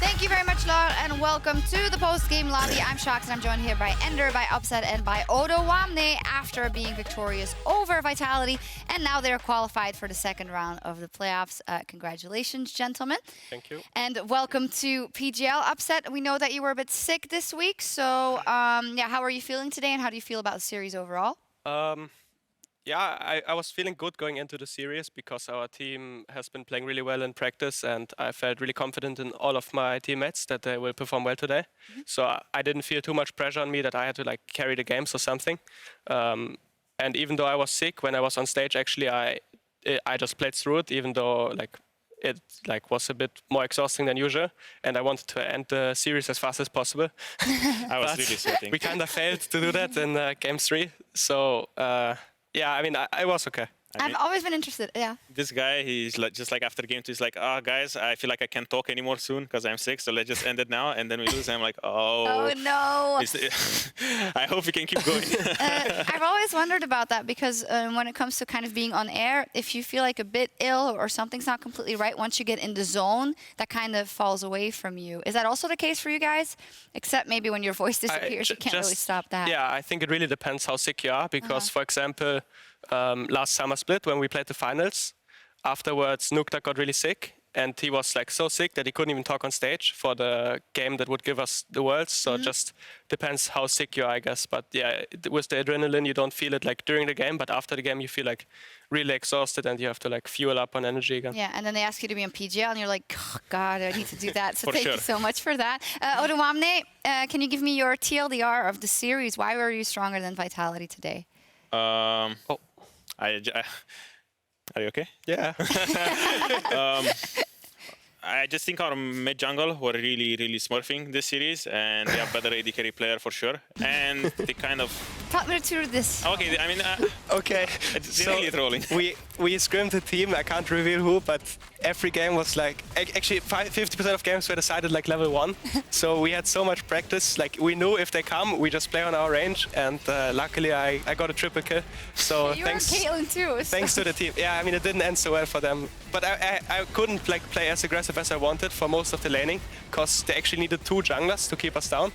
Thank you very much, Laura, and welcome to the post-game lobby. I'm Sjokz, and I'm joined here by Ender, by Upset, and by Odoamne after being victorious over Vitality. And now they're qualified for the second round of the playoffs. Congratulations, gentlemen. Thank you. And welcome to PGL. Upset, we know that you were a bit sick this week. So, yeah, how are you feeling today, and how do you feel about the series overall? Yeah, I was feeling good going into the series because our team has been playing really well in practice, and I felt really confident in all of my teammates that they will perform well today. So I didn't feel too much pressure on me that I had to like carry the games or something. And even though I was sick when I was on stage, actually I just played through it, even though it was a bit more exhausting than usual, and I wanted to end the series as fast as possible. I was really sweating. We kind of failed to do that in game 3. So. Yeah, I mean, I was okay. I've always been interested, yeah. This guy, he's like, just like after the game, he's like, guys, I feel like I can't talk anymore soon because I'm sick, so let's just end it now. And then we lose, and I'm like, oh. Oh, no. I hope we can keep going. I've always wondered about that because when it comes to kind of being on air, if you feel like a bit ill or something's not completely right, once you get in the zone, that kind of falls away from you. Is that also the case for you guys? Except maybe when your voice disappears, you can't really stop that. Yeah, I think it really depends how sick you are because, for example, last summer split when we played the finals, afterwards Nukta got really sick and he was like so sick that he couldn't even talk on stage for the game that would give us the Worlds. So it just depends how sick you are, I guess. But yeah, with the adrenaline you don't feel it like during the game, but after the game you feel like really exhausted and you have to like fuel up on energy again. Yeah, and then they ask you to be on PGL and you're like, oh, God, I need to do that. So thank sure. you so much for that. Odoamne, can you give me your TLDR of the series? Why were you stronger than Vitality today? Are you okay? Yeah. I just think our mid jungle were really smurfing this series, and they have better AD carry player for sure. And they kind of. Talk me through this. Okay, I mean. Okay. They're really trolling. We scrimmed the team. I can't reveal who, but every game was like actually 50% of games were decided like level 1. So we had so much practice. Like we knew if they come, we just play on our range. And luckily I got a triple kill. So you thanks. You and Caitlyn too. Thanks to the team. Yeah, I mean it didn't end so well for them. But I couldn't like play as aggressive as I wanted for most of the laning because they actually needed 2 junglers to keep us down.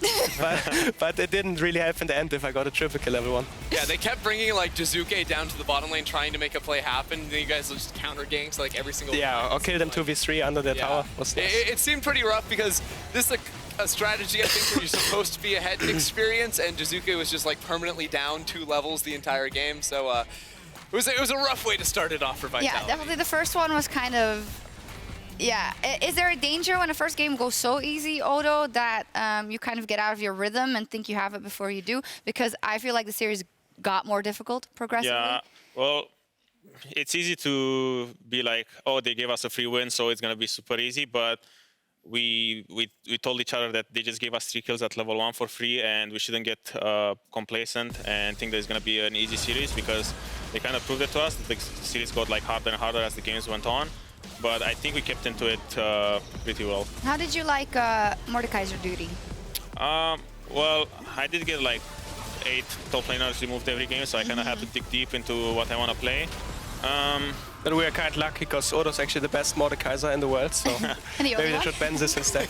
but it didn't really help in the end if I got a triple kill level 1. Yeah, they kept bringing like Jizuke down to the bottom lane trying to make a play happen. Then you guys just counter ganks like every single Yeah, or kill them 2v3 under their tower. Was nice. It seemed pretty rough because this is a strategy I think where you're supposed to be ahead in experience, and Jizuke was just like permanently down 2 levels the entire game. So it was a rough way to start it off for Vitality. Yeah, definitely the first one was kind of. Yeah, is there a danger when the first game goes so easy, Odo, that you kind of get out of your rhythm and think you have it before you do? Because I feel like the series got more difficult progressively. Yeah, well, it's easy to be like, oh, they gave us a free win, so it's going to be super easy. But we told each other that they just gave us 3 kills at level 1 for free, and we shouldn't get complacent and think that it's going to be an easy series because they kind of proved it to us. The series got like harder and harder as the games went on. But I think we kept into it pretty well. How did you like Mordekaiser duty? Well, I did get like 8 top laners removed every game, so I kind of had to dig deep into what I want to play. But we are kind of lucky because Odo's actually the best Mordekaiser in the world, so maybe they should ban this instead.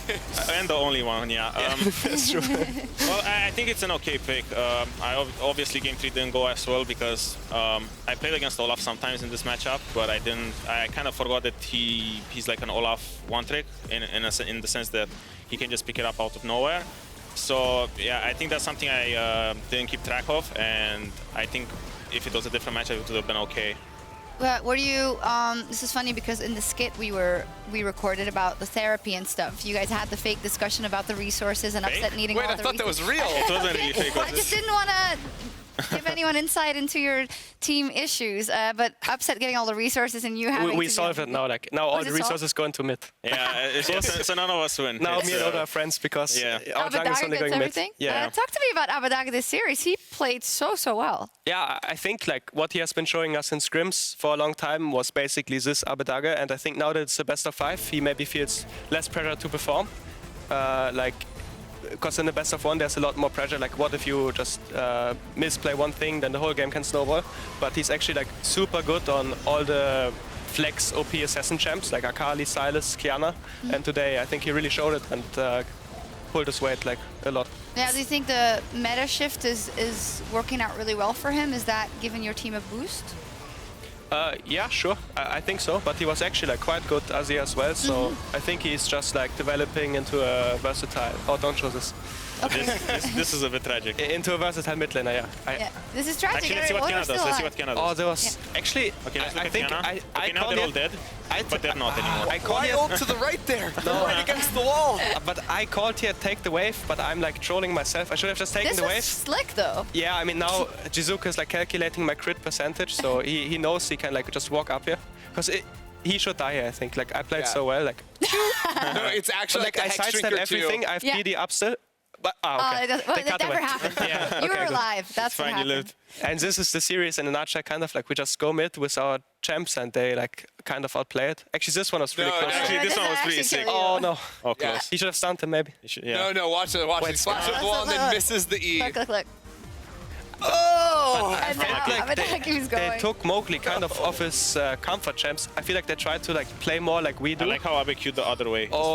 And the only one, yeah. That's true. Well, I think it's an okay pick. Obviously game 3 didn't go as well because I played against Olaf sometimes in this matchup, but I kind of forgot that he's like an Olaf one-trick in the sense that he can just pick it up out of nowhere. So yeah, I think that's something I didn't keep track of, and I think if it was a different matchup, it would have been okay. Well, were you? This is funny because in the skit we recorded about the therapy and stuff. You guys had the fake discussion about the resources and Upset needing all the resources. Wait, I thought that was real. It wasn't really fake. I just didn't want to give anyone insight into your team issues, but Upset getting all the resources and you having we solved it now. Like now, all the resources go into mid. Yeah, so none of us win. Now me and Odo are friends because our jungle is only going mid. Yeah. Talk to me about Abadaga this series. He played so well. Yeah, I think like what he has been showing us in scrims for a long time was basically this Abadaga, and I think now that it's the best of 5, he maybe feels less pressure to perform. Because in the best of 1 there's a lot more pressure, like what if you just misplay one thing, then the whole game can snowball. But he's actually like super good on all the flex OP assassin champs like Akali, Sylas, Kiana. And today I think he really showed it and pulled his weight like a lot. Yeah, do you think the meta shift is working out really well for him? Is that giving your team a boost? Yeah, sure. I think so. But he was actually like quite good Azir as well. So I think he's just like developing into a versatile. Oh, don't show this. Okay. This is a bit tragic. Into a versatile mid laner, yeah. Yeah, this is tragic. Actually, let's see what Odo's Kiana does. still Let's see alive. what Kiana Oh, does. there was actually. Okay, let's look I at think Kiana. I Okay, now called they're all it. dead, but they're not anymore. I called Why it. ult to the right there? Right against the wall. But I called here take the wave, but I'm like trolling myself. I should have just taken This the was wave. slick though. Yeah, I mean now Jizuka is like calculating my crit percentage, so he knows he can like just walk up here. Because he should die here, I think. Like I played Yeah. so well, like No, it's actually like like I the hex sidestep drinker too. everything. I have Yeah. PD up still. But okay. Well, They that cut never away. happened. Yeah, You okay, were good. alive. That's what Fine, you happened. lived. And this is the series in a nutshell, kind of like we just go mid with our champs and they like kind of outplay it. Actually, this one was really No, close. no. Actually, this This one was is pretty actually sick. killing Oh no. Oh, Yeah. close. He should have stunned him maybe. You should- Yeah. No, no, watch it. Watch Wait, it. Slash the look, wall and then look. misses the E. Look, look. Oh! And now Abaddon keeps They going. took Mowgli kind of off his comfort champs. I feel like they tried to like play more like we I do. like how Abe queued the other way. Oh,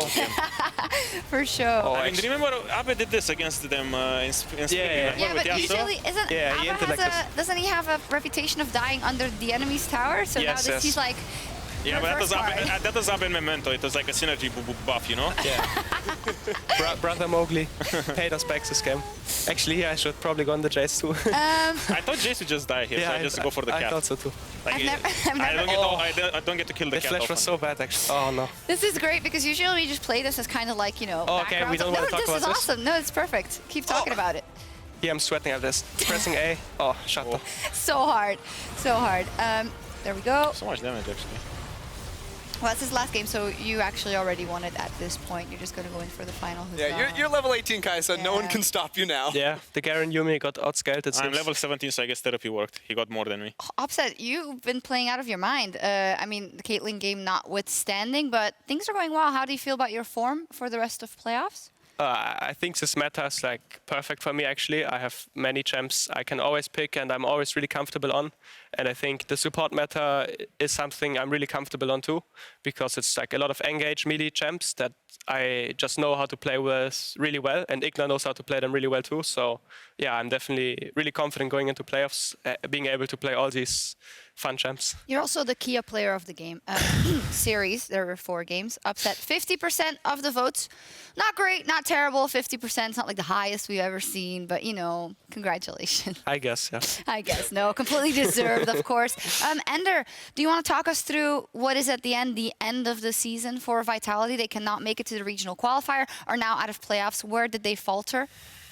For sure. Oh, I mean, actually- remember Abe did this against them in Spring. Yeah. remember, Yeah, with but Yasuo? usually isn't Yeah, he Abba entered has like doesn't he have a reputation of dying under the enemy's tower? So now Yes, this yes. he's like Yeah, but reverse guard. that was Abe in Memento. It was like a synergy buff, you know? yeah. Brother Mowgli paid us back this game. Actually, yeah, I should probably go on the Jace too. I thought Jace would just die here, so I just go for the I cat. thought so too. Like, I've never I don't get to kill the The cat flash often. was so bad actually. Oh no. This is great because usually we just play this as kind of like, you know, Oh, okay, background we don't stuff. wanna No, talk this is about this? awesome. No, it's perfect. Keep talking about it. Yeah, I'm sweating at this. Pressing A. Oh, shut up. So hard. So hard. There we go. So much damage, actually. Well, it's his last game, so you actually already won it at this point. You're just going to go in for the final. Yeah, you're level 18, Kai, so no one Yeah. can stop you now. Yeah, the Garen Yumi got outscaled. It I'm seems. level 17, so I guess therapy worked. He got more than me. Upset, you've been playing out of your mind. I mean, the Caitlyn game notwithstanding, but things are going well. How do you feel about your form for the rest of playoffs? I think this meta is like perfect for me actually. I have many champs I can always pick and I'm always really comfortable on. And I think the support meta is something I'm really comfortable on too, because it's like a lot of engage melee champs that I just know how to play with really well, and Igna knows how to play them really well too. So yeah, I'm definitely really confident going into playoffs, being able to play all these fun champs. You're also the Kia player of the game series. There were 4 games. Upset 50% of the votes. Not great, not terrible. 50% is not like the highest we've ever seen, but you know, congratulations. I guess, yeah. I guess no, completely deserved, of course. Ender, do you want to talk us through what is at the end of the season for Vitality? They cannot make it to the regional qualifier, are now out of playoffs. Where did they falter?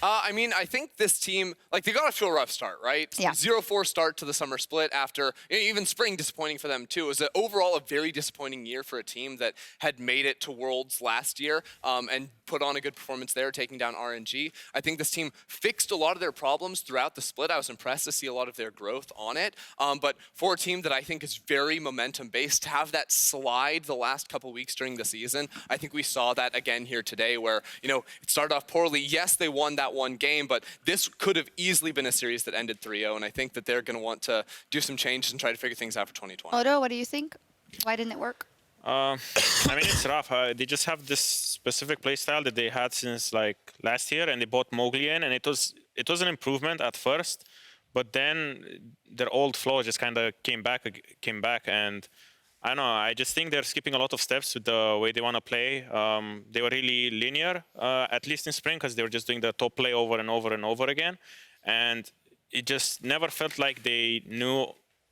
I mean, I think this team, like, they got off to a rough start, right? Yeah. 0-4 start to the summer split after, even spring disappointing for them too. It was overall a very disappointing year for a team that had made it to Worlds last year and put on a good performance there, taking down RNG. I think this team fixed a lot of their problems throughout the split. I was impressed to see a lot of their growth on it. But for a team that I think is very momentum-based, to have that slide the last couple weeks during the season, I think we saw that again here today where, you know, it started off poorly. Yes, they won that one game, but this could have easily been a series that ended 3-0, and I think that they're going to want to do some changes and try to figure things out for 2020. Odo, what do you think? Why didn't it work? I mean, it's rough. They just have this specific playstyle that they had since like last year, and they bought Mowgli in, and it was an improvement at first, but then their old flow just kind of came back, and I don't know. I just think they're skipping a lot of steps with the way they want to play. They were really linear, at least in spring, because they were just doing the top play over and over and over again. And it just never felt like they knew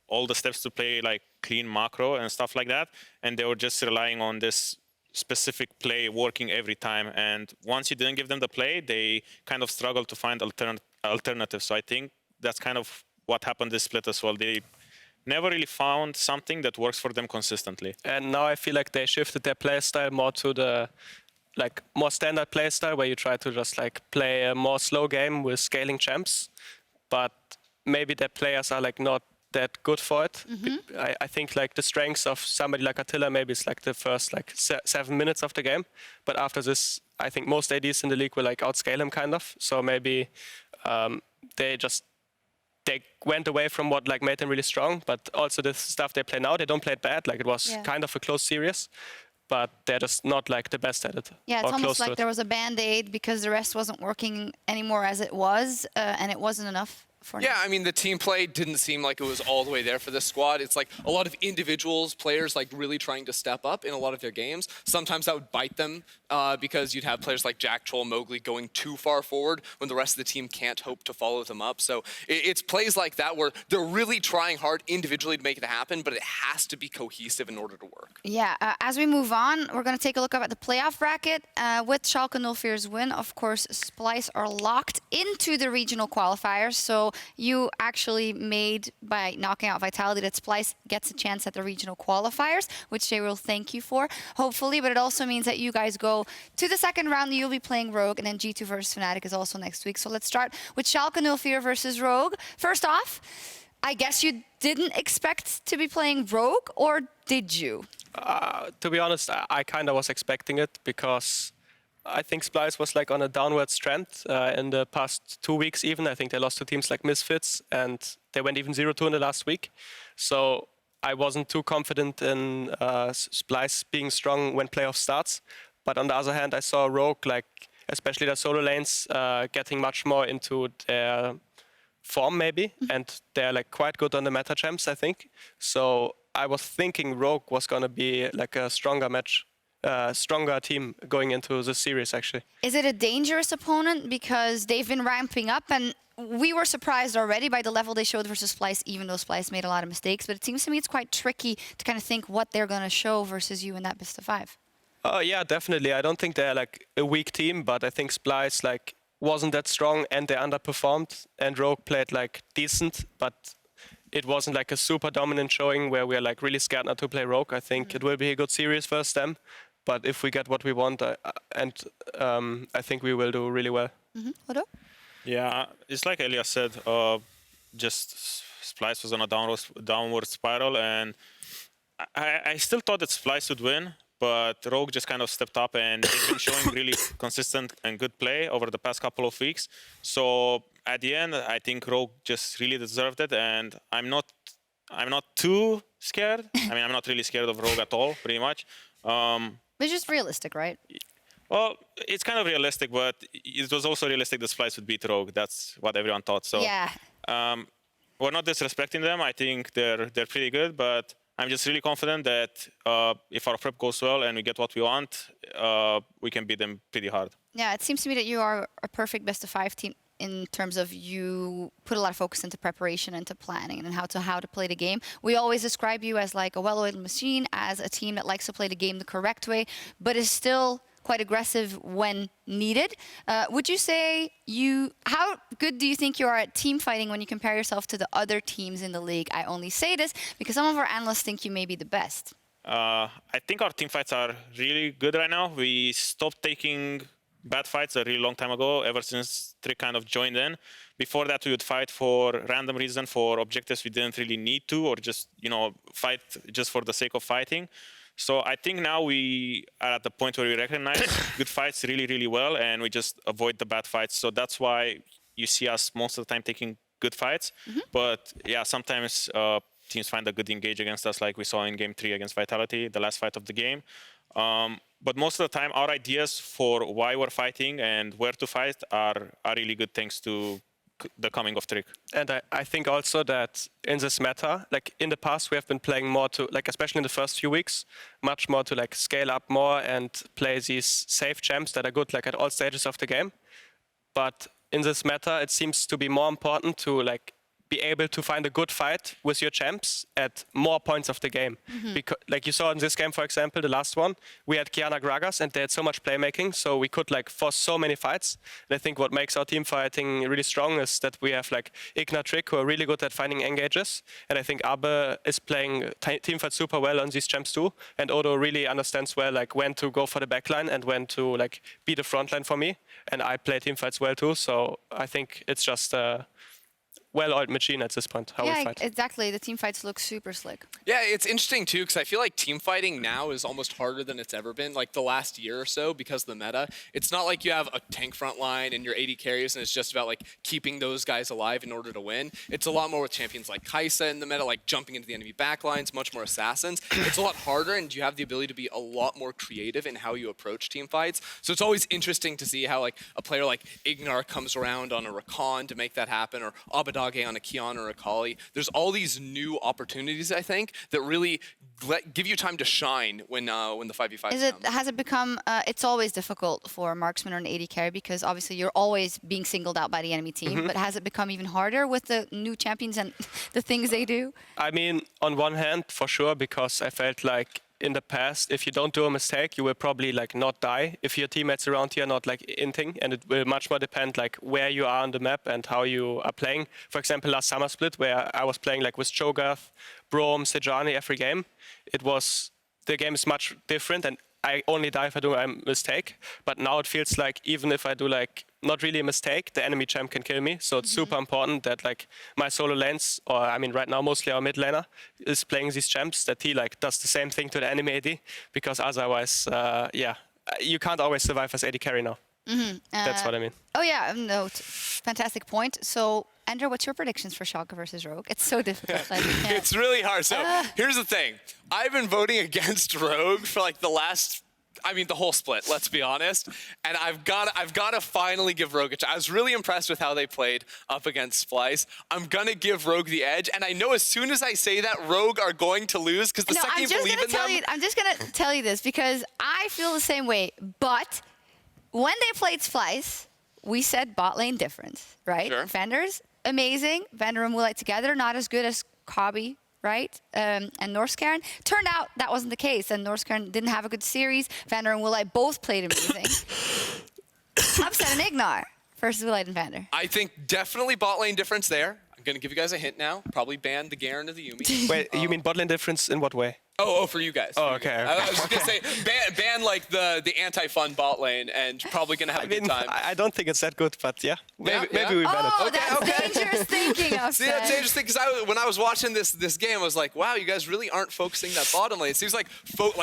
all the steps to play like clean macro and stuff like that. And they were just relying on this specific play working every time. And once you didn't give them the play, they kind of struggled to find alternatives. So I think that's kind of what happened this split as well. They never really found something that works for them consistently. And now I feel like they shifted their play style more to the like more standard play style where you try to just like play a more slow game with scaling champs, but maybe their players are like not that good for it. I think like the strengths of somebody like Attila maybe is like the first like 7 minutes of the game, but after this I think most ADs in the league will like outscale him kind of. So maybe they just they went away from what like made them really strong, but also the stuff they play now, they don't play it bad. Like it was kind of a close series, but they're just not like the best at it. Yeah, it's almost like there was a band-aid because the rest wasn't working anymore as it was, and it wasn't enough. Yeah, I mean, the team play didn't seem like it was all the way there for this squad. It's like a lot of individuals, players like really trying to step up in a lot of their games. Sometimes that would bite them because you'd have players like Jack, Troll, Mowgli going too far forward when the rest of the team can't hope to follow them up. So it's plays like that where they're really trying hard individually to make it happen, but it has to be cohesive in order to work. Yeah, as we move on, we're going to take a look up at the playoff bracket. With Schalke 04's win, of course, Splyce are locked into the regional qualifiers. So you actually made, by knocking out Vitality, that Splyce gets a chance at the regional qualifiers, which they will thank you for, hopefully. But it also means that you guys go to the second round. You'll be playing Rogue, and then G2 versus Fnatic is also next week. So let's start with Schalke 04 versus Rogue. First off, I guess you didn't expect to be playing Rogue, or did you? To be honest, I kind of was expecting it because I think Splyce was like on a downward trend in the past 2 weeks even. I think they lost to teams like Misfits and they went even 0-2 in the last week. So I wasn't too confident in Splyce being strong when playoff starts. But on the other hand, I saw Rogue, like especially their solo lanes, getting much more into their form maybe. And they're like quite good on the meta champs, I think. So I was thinking Rogue was going to be like a stronger match. Stronger team going into the series, actually. Is it a dangerous opponent because they've been ramping up, and we were surprised already by the level they showed versus Splyce, even though Splyce made a lot of mistakes, but it seems to me it's quite tricky to kind of think what they're going to show versus you in that best of 5. Yeah, definitely. I don't think they're like a weak team, but I think Splyce like wasn't that strong and they underperformed, and Rogue played like decent, but it wasn't like a super dominant showing where we're like really scared not to play Rogue. I think it will be a good series versus them. But if we get what we want, I think we will do really well. Odo? Yeah, it's like Elias said, just Splyce was on a downward spiral, and I still thought that Splyce would win, but Rogue just kind of stepped up, and they've been showing really consistent and good play over the past couple of weeks. So at the end, I think Rogue just really deserved it, and I'm not too scared. I mean, I'm not really scared of Rogue at all, pretty much. It's just realistic, right? Well, it's kind of realistic, but it was also realistic that Splyce would beat Rogue. That's what everyone thought. So yeah. We're not disrespecting them. I think they're pretty good, but I'm just really confident that if our prep goes well and we get what we want, we can beat them pretty hard. Yeah, it seems to me that you are a perfect best of 5 team in terms of you put a lot of focus into preparation, into planning, and how to play the game. We always describe you as like a well-oiled machine, as a team that likes to play the game the correct way, but is still quite aggressive when needed. Would you say how good do you think you are at team fighting when you compare yourself to the other teams in the league? I only say this because some of our analysts think you may be the best. I think our team fights are really good right now. We stopped taking bad fights a really long time ago, ever since Trick kind of joined in. Before that, we would fight for random reason, for objectives we didn't really need to, or just, fight just for the sake of fighting. So I think now we are at the point where we recognize good fights really, really well, and we just avoid the bad fights. So that's why you see us most of the time taking good fights. But yeah, sometimes teams find a good engage against us, like we saw in Game 3 against Vitality, the last fight of the game. But most of the time, our ideas for why we're fighting and where to fight are really good thanks to the coming of Trick. And I think also that in this meta, like in the past, we have been playing more to, like especially in the first few weeks, much more to like scale up more and play these safe champs that are good like at all stages of the game. But in this meta, it seems to be more important to like be able to find a good fight with your champs at more points of the game. Because, like you saw in this game, for example, the last one, we had Kiana Gragas and they had so much playmaking, so we could like force so many fights. And I think what makes our team fighting really strong is that we have like Igna Trick, who are really good at finding engages. And I think Abe is playing team fight super well on these champs too. And Odo really understands well like when to go for the backline and when to like be the frontline for me. And I play team fights well too, so I think it's just well-oiled machine at this point, how we Yeah, fight. exactly. The team fights look super slick. Yeah, it's interesting too, because I feel like team fighting now is almost harder than it's ever been, like the last year or so, because of the meta. It's not like you have a tank front line and your AD carries, and it's just about like keeping those guys alive in order to win. It's a lot more with champions like Kai'Sa in the meta, like jumping into the enemy backlines, much more assassins. It's a lot harder, and you have the ability to be a lot more creative in how you approach team fights. So it's always interesting to see how like a player like Ignar comes around on a Rakan to make that happen, or Abadage on a Kion or a Kali. There's all these new opportunities, I think, that really give you time to shine when the 5v5 Has it become? It's always difficult for a marksman or an AD carry because obviously you're always being singled out by the enemy team. But has it become even harder with the new champions and the things they do? I mean, on one hand, for sure, because I felt like in the past, if you don't do a mistake, you will probably like not die if your teammates around you are not like inting, and it will much more depend like where you are on the map and how you are playing. For example, last summer split where I was playing like with Cho'Gath, Braum, Sejuani every game, the game is much different, and I only die if I do a mistake. But now it feels like even if I do like not really a mistake, the enemy champ can kill me. So it's super important that like my solo lanes, or I mean right now mostly our mid laner, is playing these champs, that he like does the same thing to the enemy AD, because otherwise, you can't always survive as AD carry now. That's what I mean. Oh yeah, no, fantastic point. So Andrew, what's your predictions for Schalke versus Rogue? It's so difficult. Like, It's really hard. So here's the thing. I've been voting against Rogue for like the whole split, let's be honest. And I've got to finally give Rogue a chance. I was really impressed with how they played up against Splice. I'm going to give Rogue the edge. And I know as soon as I say that, Rogue are going to lose, because the second you believe in them... I'm just going to tell you this, because I feel the same way. But when they played Splice, we said bot lane difference, right? Sure. Vander's amazing. Vander and Woolite together, not as good as Kobbe, right? And Norscairn. Turned out that wasn't the case, and Norscairn didn't have a good series. Vander and Woolite both played amazing. Upset an Ignar versus Woolite and Vander. I think definitely bot lane difference there. I'm going to give you guys a hint now. Probably ban the Garen or the Yumi. Wait, you mean bot lane difference in what way? Oh, for you guys. Oh, okay. I was just going to say, ban like the anti-fun bot lane, and probably going to have a good time. I don't think it's that good, but yeah, maybe we ban it. Oh, that's dangerous thinking, Upset. See, that's interesting, because when I was watching this game, I was like, wow, you guys really aren't focusing that bottom lane. It seems like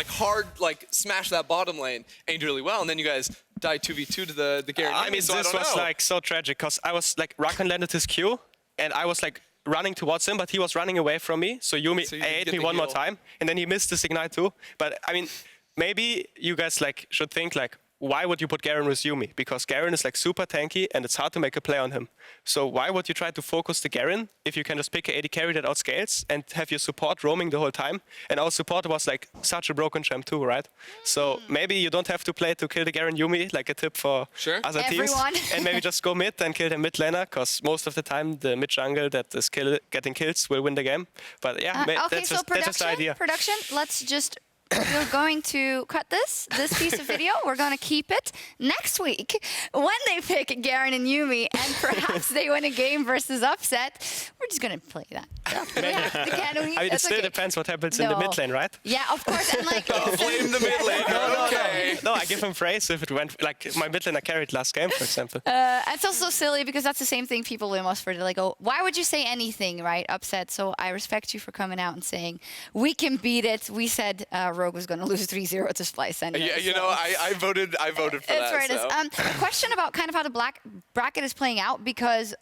hard, like smash that bottom lane and do really well, and then you guys die 2v2 to the Garen. I mean, so this was like so tragic, because I was like, Rakan landed his Q, and I was like running towards him, but he was running away from me. So Yumi ate me one more time, and then he missed this ignite too. But I mean, maybe you guys like should think like, why would you put Garen with Yumi? Because Garen is like super tanky, and it's hard to make a play on him. So why would you try to focus the Garen if you can just pick a AD carry that outscales and have your support roaming the whole time? And our support was like such a broken champ too, right? So maybe you don't have to play to kill the Garen Yumi, like a tip for other teams. And maybe just go mid and kill the mid laner, because most of the time the mid jungle that is getting kills will win the game. But yeah, that's just the idea. Production, let's just... We're going to cut this piece of video. We're going to keep it next week when they pick Garen and Yumi, and perhaps they win a game versus Upset. We're just going to play that. I mean, it still depends what happens in the mid lane, right? Yeah, of course. And like, blame the mid lane. No, I give him praise if it went like my mid laner carried last game, for example. It's also silly because that's the same thing people blame us for. They're like, oh, why would you say anything, right? Upset. So I respect you for coming out and saying we can beat it. We said Rogue was going to lose 3-0 to Splice anyway. Yeah, you know, I voted for that. That's where it is. A question about kind of how the black bracket is playing out, because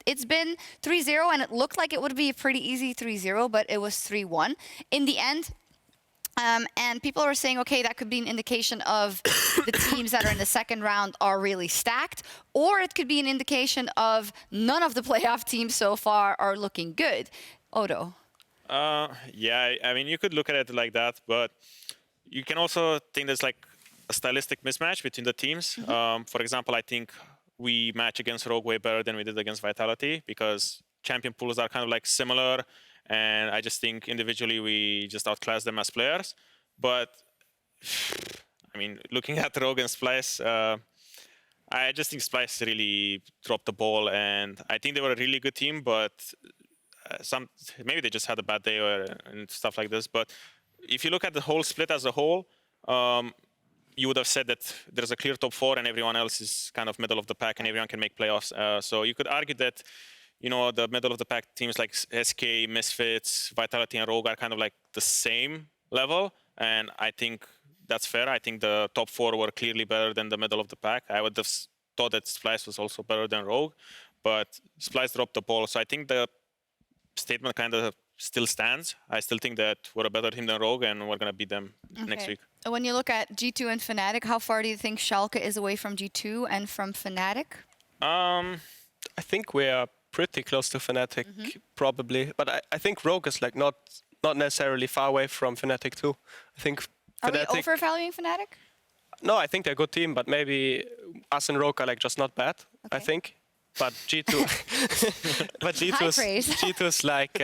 it's been 3-0 and it looked like it would be a pretty easy 3-0, but it was 3-1 in the end. And people are saying, okay, that could be an indication of the teams that are in the second round are really stacked, or it could be an indication of none of the playoff teams so far are looking good. Odo. Yeah, I mean, you could look at it like that, but you can also think there's like a stylistic mismatch between the teams. For example, I think we match against Rogue way better than we did against Vitality, because champion pools are kind of like similar, and I just think individually we just outclass them as players. But I mean, looking at Rogue and Splice, I just think Splice really dropped the ball, and I think they were a really good team, but maybe they just had a bad day and stuff like this. But if you look at the whole split as a whole, you would have said that there's a clear top 4 and everyone else is kind of middle of the pack and everyone can make playoffs. So you could argue that you know, the middle of the pack teams like SK, Misfits, Vitality, and Rogue are kind of like the same level, and I think that's fair. I think the top 4 were clearly better than the middle of the pack. I would have thought that Splice was also better than Rogue, but Splice dropped the ball. So I think the statement kind of still stands. I still think that we're a better team than Rogue, and we're going to beat them next week. When you look at G2 and Fnatic, how far do you think Schalke is away from G2 and from Fnatic? I think we're pretty close to Fnatic, probably. But I think Rogue is like not necessarily far away from Fnatic too. I think Are Fnatic... we overvaluing Fnatic? No, I think they're a good team, but maybe us and Rogue are like just not bad, I think. But G2... but G2 is like...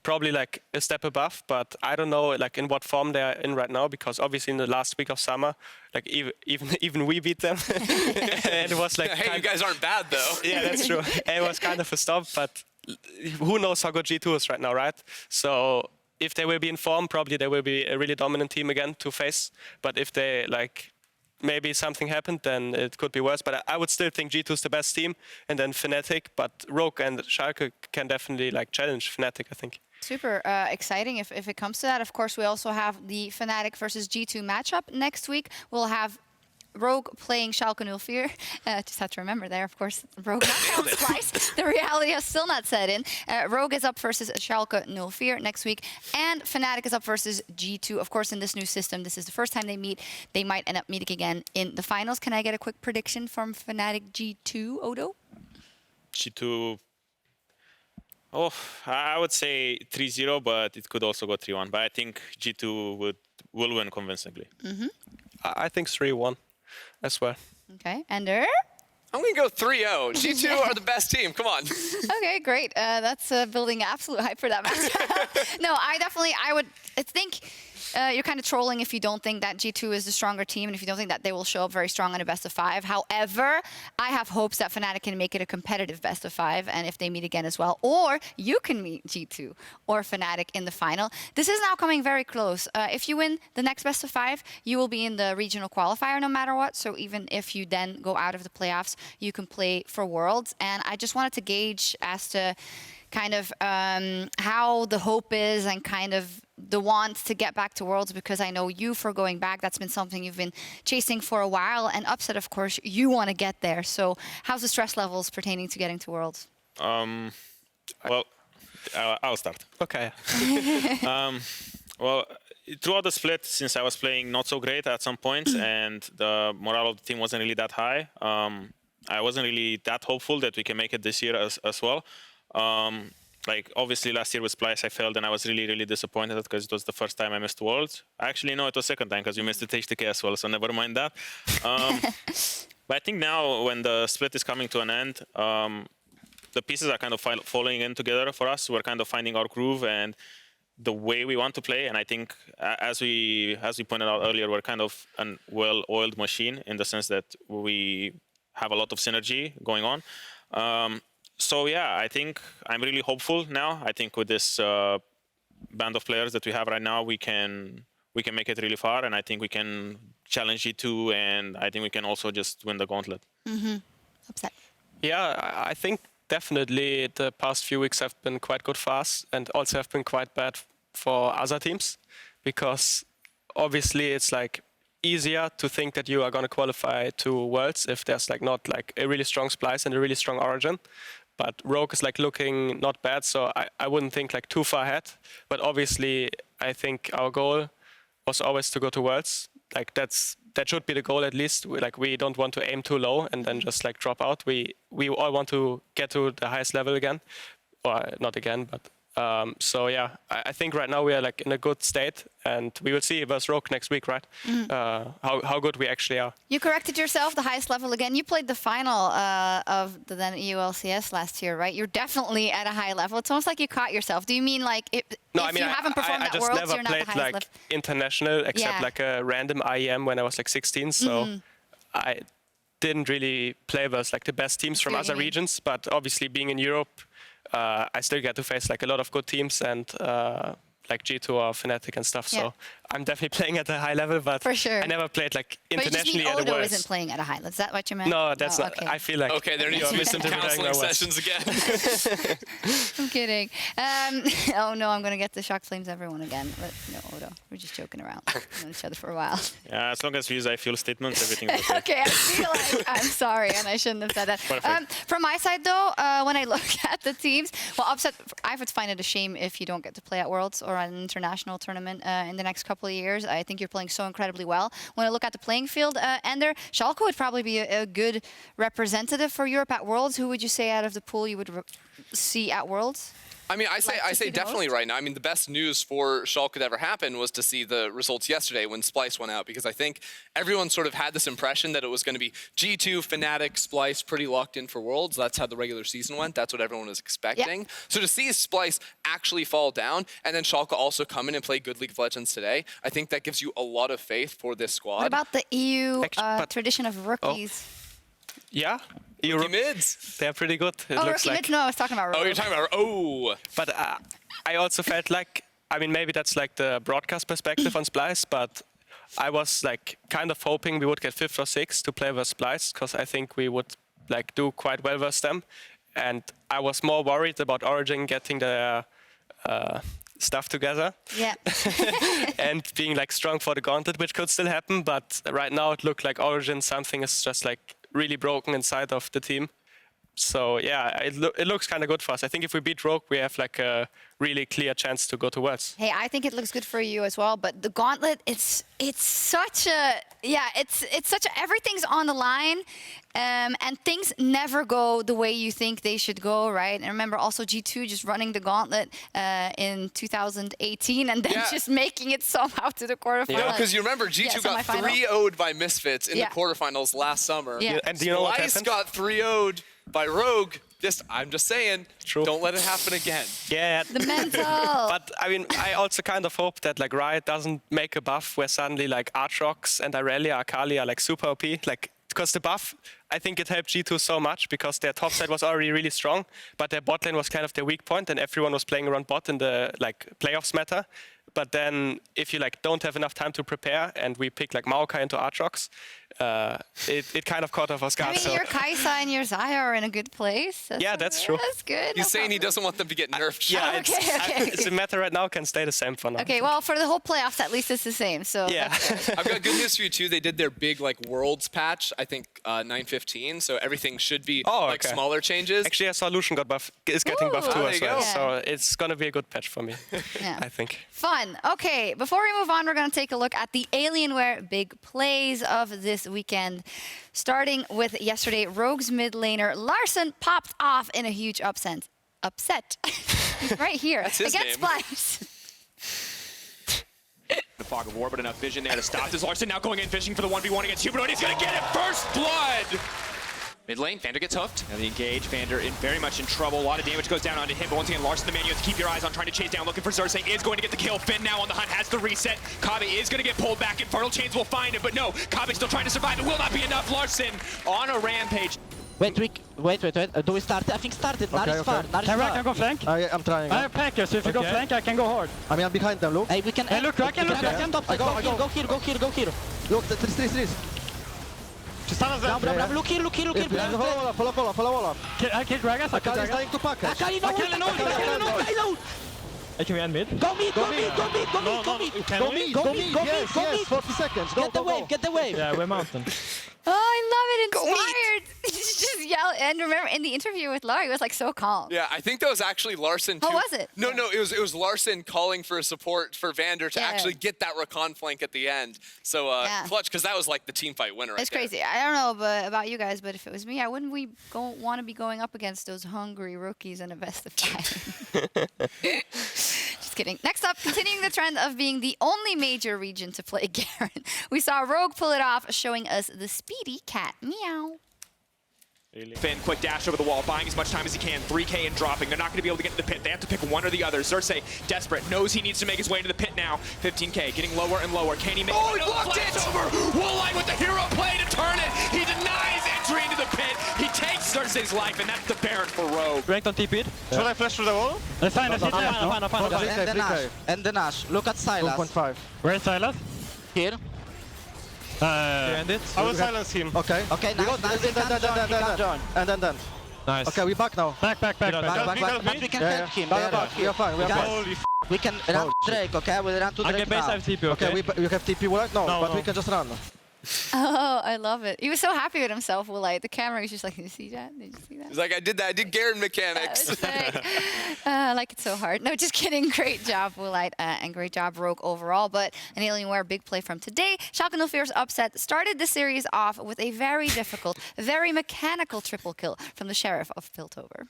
probably like a step above, but I don't know like in what form they are in right now, because obviously in the last week of summer, like even we beat them. And it was like, hey, you guys aren't bad though. Yeah, that's true. It was kind of a stop, but who knows how good G2 is right now, right? So if they will be in form, probably they will be a really dominant team again to face. But if they like maybe something happened, then it could be worse. But I would still think G2 is the best team, and then Fnatic. But Rogue and Schalke can definitely like challenge Fnatic, I think. Super exciting if it comes to that. Of course, we also have the Fnatic versus G2 matchup next week. We'll have Rogue playing Schalke 04. Just have to remember there, of course, Rogue not Splice. The reality has still not set in. Rogue is up versus Schalke 04 next week, and Fnatic is up versus G2. Of course, in this new system, this is the first time they meet. They might end up meeting again in the finals. Can I get a quick prediction from Fnatic G2, Odo? G2... Oh, I would say 3-0, but it could also go 3-1. But I think G2 will win convincingly. I think 3-1 as well. Okay, Ender? I'm going to go 3-0. G2 are the best team. Come on. Okay, great. That's building absolute hype for that match. No, I think you're kind of trolling if you don't think that G2 is the stronger team and if you don't think that they will show up very strong in a best of 5. However, I have hopes that Fnatic can make it a competitive best of 5, and if they meet again as well, or you can meet G2 or Fnatic in the final. This is now coming very close. If you win the next best of 5, you will be in the regional qualifier no matter what. So even if you then go out of the playoffs, you can play for Worlds. And I just wanted to gauge as to kind of how the hope is and kind of the want to get back to Worlds, because I know you for going back, that's been something you've been chasing for a while. And Upset, of course, you want to get there. So how's the stress levels pertaining to getting to Worlds? Well, I'll start. Okay. Well, throughout the split, since I was playing not so great at some points and the morale of the team wasn't really that high, I wasn't really that hopeful that we can make it this year as well. Like, obviously, last year with Splice, I failed, and I was really, really disappointed because it was the first time I missed Worlds. Actually, no, it was second time because we missed the HTK as well, so never mind that. But I think now, when the split is coming to an end, the pieces are kind of falling in together for us. We're kind of finding our groove and the way we want to play. And I think, as we pointed out earlier, we're kind of a well-oiled machine in the sense that we have a lot of synergy going on. So yeah, I think I'm really hopeful now. I think with this band of players that we have right now, we can make it really far, and I think we can challenge G2, and I think we can also just win the gauntlet. Upset. Yeah, I think definitely the past few weeks have been quite good for us, and also have been quite bad for other teams, because obviously it's like easier to think that you are going to qualify to Worlds if there's like not like a really strong Splice and a really strong Origin. But Rogue is like looking not bad, so I wouldn't think like too far ahead. But obviously, I think our goal was always to go to Worlds. Like that should be the goal at least. We don't want to aim too low and then just like drop out. We all want to get to the highest level again, or not again, but. So yeah, I think right now we are like in a good state, and we will see versus Rogue next week, right? How good we actually are. You corrected yourself, the highest level again. You played the final of the then EULCS last year, right? You're definitely at a high level. It's almost like you caught yourself. Do you mean like if you haven't performed at Worlds, you're not the highest level? I just never played like international except like a random IEM when I was like 16. So I didn't really play versus like the best teams from other regions. But obviously being in Europe, I still get to face like a lot of good teams and like G2 or Fnatic and stuff. So I'm definitely playing at a high level, but For sure. I never played like But you just internationally mean at the Odo worst. isn't playing at a high level. Is that what you meant? No, that's Oh, not. okay. I feel like Okay, there needs to be some counseling sessions again. I'm kidding. Oh no, I'm gonna get the Shock Flames everyone again. But no, Odo. We're just joking around. We've known each other for a while. Yeah, as long as we use I feel statements, everything's okay. Okay, I feel like I'm sorry, and I shouldn't have said that. Perfect. From my side, though, when I look at the teams, well, I would find it a shame if you don't get to play at Worlds or an international tournament in the next couple of years. I think you're playing so incredibly well. When I look at the playing field, Ender, Schalke would probably be a good representative for Europe at Worlds. Who would you say out of the pool you would see at Worlds? I mean, I like to say see the definitely most? right now. I mean, the best news for Schalke that ever happened was to see the results yesterday when Splice went out, because I think everyone sort of had this impression that it was going to be G2, Fnatic, Splice pretty locked in for Worlds. That's how the regular season went. That's what everyone was expecting. So to see Splice actually fall down and then Schalke also come in and play good League of Legends today, I think that gives you a lot of faith for this squad. What about the EU but- tradition of rookies? Yeah, Rookie mids? they're pretty good. It Oh, looks rookie like. mids? No, I was talking about Oh, Rogue. you're talking about, oh. But I also felt like, I mean, maybe that's like the broadcast perspective on Splice, but I was like kind of hoping we would get 5th or 6th to play with Splice, because I think we would like do quite well with them. And I was more worried about Origin getting their stuff together Yeah. and being like strong for the gauntlet, which could still happen. But right now it looked like Origin, something is just like really broken inside of the team. So yeah, it looks kind of good for us. I think if we beat Rogue, we have like a really clear chance to go to Worlds. Hey, I think it looks good for you as well. But the gauntlet, it's such a it's such a, everything's on the line, and things never go the way you think they should go, right? And remember also G2 just running the gauntlet in 2018 and then Yeah. just making it somehow to the quarterfinals. No, because you remember G2 got semifinal. 3-0'd by Misfits in Yeah. the quarterfinals last summer. Yeah. And do you know what Splice happened? got 3-0'd by Rogue. I'm just saying, True. don't let it happen again. Yeah. The mental. But I mean, I also kind of hope that like Riot doesn't make a buff where suddenly like Aatrox and Irelia, Akali are like super OP. Like, because the buff, I think it helped G2 so much because their top side was already really strong, but their bot lane was kind of their weak point, and everyone was playing around bot in the like playoffs meta. But then if you like don't have enough time to prepare and we pick like Maokai into Aatrox, it kind of caught off our I guard. mean, So your Kaisa and your Xayah are in a good place. Yeah, that's true. That's good. He's saying he doesn't want them to get nerfed. yeah, Okay. it's a matter right now can stay the same for now. Okay, well, for the whole playoffs, at least it's the same. So Yeah. I've got good news for you too. They did their big like Worlds patch, I think 9.15. So everything should be like okay. smaller changes. Actually, I saw Lucian is getting buffed too there as you well. go. So it's gonna be a good patch for me, Yeah. I think. Fun. Okay, before we move on, we're going to take a look at the Alienware big plays of this weekend. Starting with yesterday, Rogue's mid laner Larson popped off in a huge upset. He's right here That's his against name. Splice. The fog of war, but enough vision there to stop this. Larson now going in fishing for the 1v1 against Hubert, and he's going to get it first blood! Mid lane, Vander gets hooked. Now the engage, Vander very much in trouble. A lot of damage goes down onto him, but once again, Larson the man you have to keep your eyes on, trying to chase down, looking for Xerxes, is going to get the kill. Finn now on the hunt, has the reset. Kabe is going to get pulled back. Infernal Chains will find him, but no, Kabe still trying to survive. It will not be enough. Larson on a rampage. Wait. Do we start? I think started. Nar is far. I can go flank. I'm trying. I have Packer, so if you go flank, I can go hard. I mean, I'm behind them, look. Hey, we can. Hey, look, I can look. Go here. Look, trees. Stanna Down, där. look here. Follow all up. I killed Gragas, I killed Akali is Gragas. dying to pack us. Akali, no. Hey, can we end mid? Go mid. Go mid, yes, 40 seconds. Get the wave. Yeah, we're mountain. Oh, I love it. Inspired. Just yell. And remember, in the interview with Laurie, he was like so calm. Yeah, I think that was actually Larson. Oh, was it? No, it was Larson calling for support for Vander to Yeah. actually get that recon flank at the end. So Yeah. clutch, because that was like the team fight winner. It's right crazy. I don't know about you guys, but if it was me, I wouldn't want to be going up against those hungry rookies in a best of 5. Just kidding. Next up, continuing the trend of being the only major region to play Garen, we saw Rogue pull it off, showing us the speedy cat meow. Finn, quick dash over the wall, buying as much time as he can. 3K and dropping. They're not going to be able to get to the pit. They have to pick one or the other. Xerxes, desperate, knows he needs to make his way into the pit now. 15K, getting lower and lower. Can he make Oh, it? he blocked it! Over. Woolite with the hero play to turn it. He denies entry into the pit. He takes Xerxes Thursday's life, and that's the Baron for Rogue. Ranked on TP. Should I flash through the wall? Fine, Fine. And the Nash. And the Nash. Look at Silas. 2.5. Where is Silas? Here. End it. I will silence him. Okay. Okay, We nice, got nice. We can join. And then. Nice. Okay, we back now. Back. Back. But we can Yeah, help him. We are there. back. We are fine. We are Guys, fine. Holy We can run to Drake, okay? We'll run to I Drake get base, I now. have TP, Okay, okay? we have TP right now, No, but no. we can just run. Oh, I love it. He was so happy with himself. Like the camera was just like, did you see that? Did you see that? He's like, I did that. I did Garen mechanics. That was sick. I like it so hard. No, just kidding. Great job, Woolite, and great job, Rogue, overall. But an Alienware big play from today. Schalke 04's upset started the series off with a very difficult, very mechanical triple kill from the Sheriff of Piltover.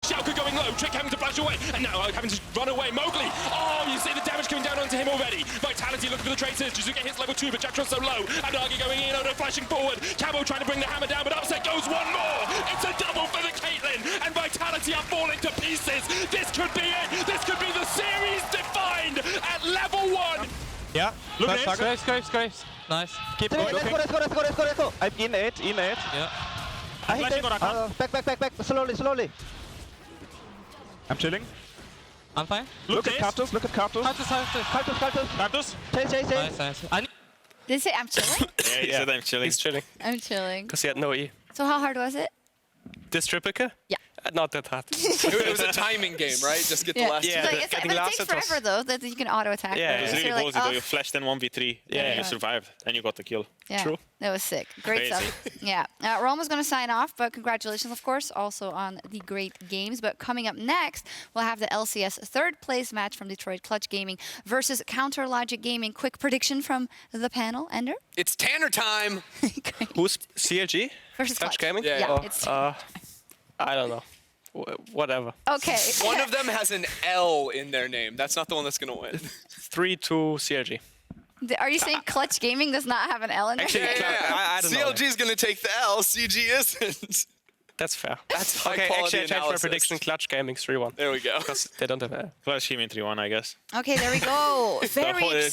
Schalke going low, Trick having to flash away, and now having to run away. Mowgli, oh, you see the damage coming down onto him already. Vitality looking for the traces. Jizuke hits level 2, but Jacktro's so low. Abnagi going in, Odo flashing forward. Cabo trying to bring the hammer down, but upset goes one more. It's a double for the Caitlyn, and Vitality are falling to pieces. This could be it. This could be the series defined at level 1. Yeah. Look at Scrapes. Nice. Keep Let's go. I'm in it. Yeah. I hit Flashing him. on Rakan. Back. Slowly. I'm chilling. I'm fine. Look at Kartus. Kartus. Chase. Nice. Did he say I'm chilling? Yeah, he said I'm chilling. He's chilling I'm chilling. because he had no E. So how hard was it? This triple kill? Yeah. Not that hard. It was a timing game, right? Just get the last Yeah. It's like, Getting but it last, takes it was- forever though that you can auto attack. Yeah, It was So really you're like, ballsy though. oh. You flashed in 1v3 Yeah. and you survived and you got the kill. Yeah, True. that was sick. Great Crazy. stuff. Yeah. Rome was going to sign off, but congratulations, of course, also on the great games. But coming up next, we'll have the LCS third place match from Detroit Clutch Gaming versus Counter Logic Gaming. Quick prediction from the panel, Ender? It's Tanner time. Great. Who's CLG? Versus Clutch Clutch. Gaming? Yeah. Oh, it's I don't know. Whatever. okay. One of them has an L in their name. That's not the one that's going to win. 3-2 CLG. Are you saying Clutch Gaming does not have an L in it? Actually, I don't know. CLG is going to take the L. CG isn't. That's fair. That's Okay, high quality actually, I changed my analysis. prediction. Clutch Gaming 3-1. There we go. Because they don't have a... Flash him in 3-1, I guess. Okay, there we go. Very It's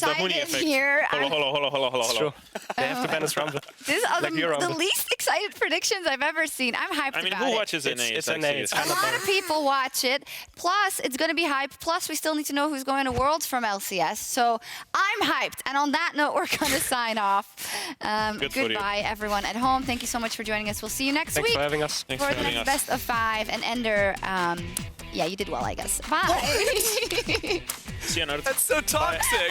the Huni excited effect. here. Hold It's on. true. They have to ban us Rumble. This is Like your the Rumble. least excited predictions I've ever seen. I'm hyped I mean, about who it. watches NA? It's actually- NA, it's A kind of lot of people watch it. Plus, it's going to be hype. Plus, we still need to know who's going to Worlds from LCS. So I'm hyped. And on that note, we're going to sign off. Good for you. Goodbye, everyone at home. Thank you so much for joining us. We'll see you next Thanks week for having us. Thanks for for the having next us. best of 5. And Ender, yeah, you did well, I guess. Bye. See you, nerds. That's so toxic.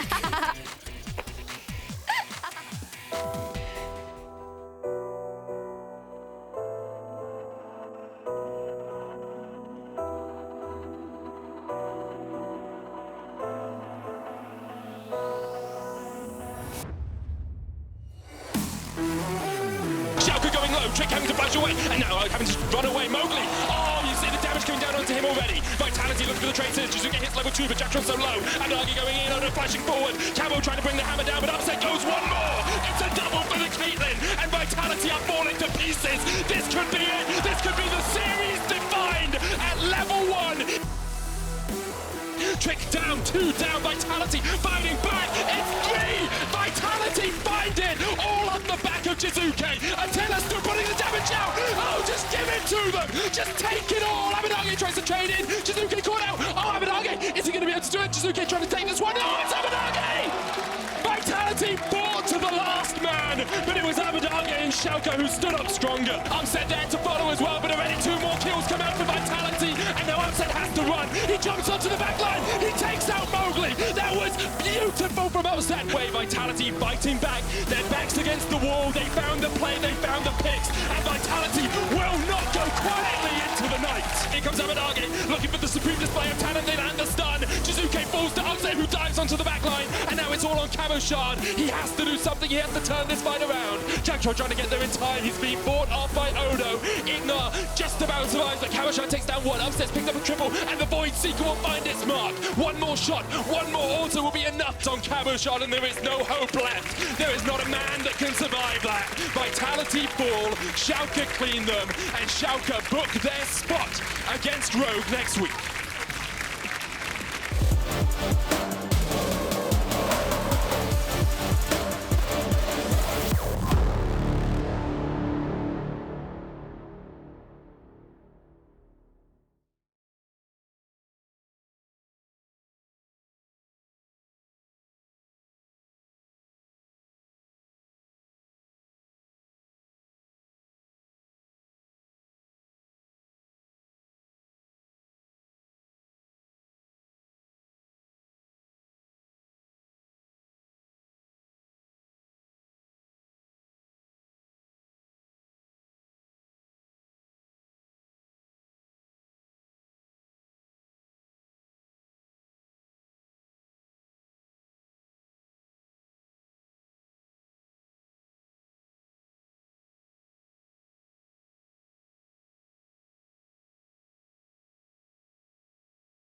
Schalke going low, Trick having to flash away, and now having to run away. Mowgli, oh, you see the damage coming down onto him already. Vitality looking for the traces. Jizuke hits level 2, but Jacktro's so low. Abnagi going in, Odo flashing forward. Cabo trying to bring the hammer down, but upset goes one more. It's a double for the Caitlyn, and Vitality are falling to pieces. This could be it. This could be the series defined at level 1. Trick down, 2 down, Vitality fighting back. It's 3. Vitality find it. All on the back of Jizuke. Attila still putting the damage out. Oh, just give it to them. Just take it all. Abnagi tries to trade in. Jizuke caught out. Oh, Abnagi. Is he going to be able to do it? Jizuke trying to take this one. Oh, it's Abnagi. Vitality fought to the last man, but it was Abnagi and Schalke who stood up stronger. Upset there to follow as well, but already 2 more kills come out for Vitality, and now Upset has to run. He jumps onto the back line. He takes out Mowgli. That was beautiful from Upset. Way Vitality fighting back. Their backs against the wall. They found the play. They found the picks, and Vitality will not go quietly into the night. Here comes Abnagi looking for the supreme display of talent. They land the stun. Jizuke falls to Upset, who dives onto the back line, and now it's all on Cabo Shard. He has to do something. He has to turn this fight around. Jackro trying to get there in time. He's being fought off by Odo. Ignar just about survives, but Cabo Shard takes down one. Upset's picked up a triple, and the Void Seeker will find its mark. One more shot, one more auto will be enough on Cabo Shard, and there is no hope left. There is not a man that can survive that. Vitality fall, Schalke clean them, and Schalke book their spot against Rogue next week.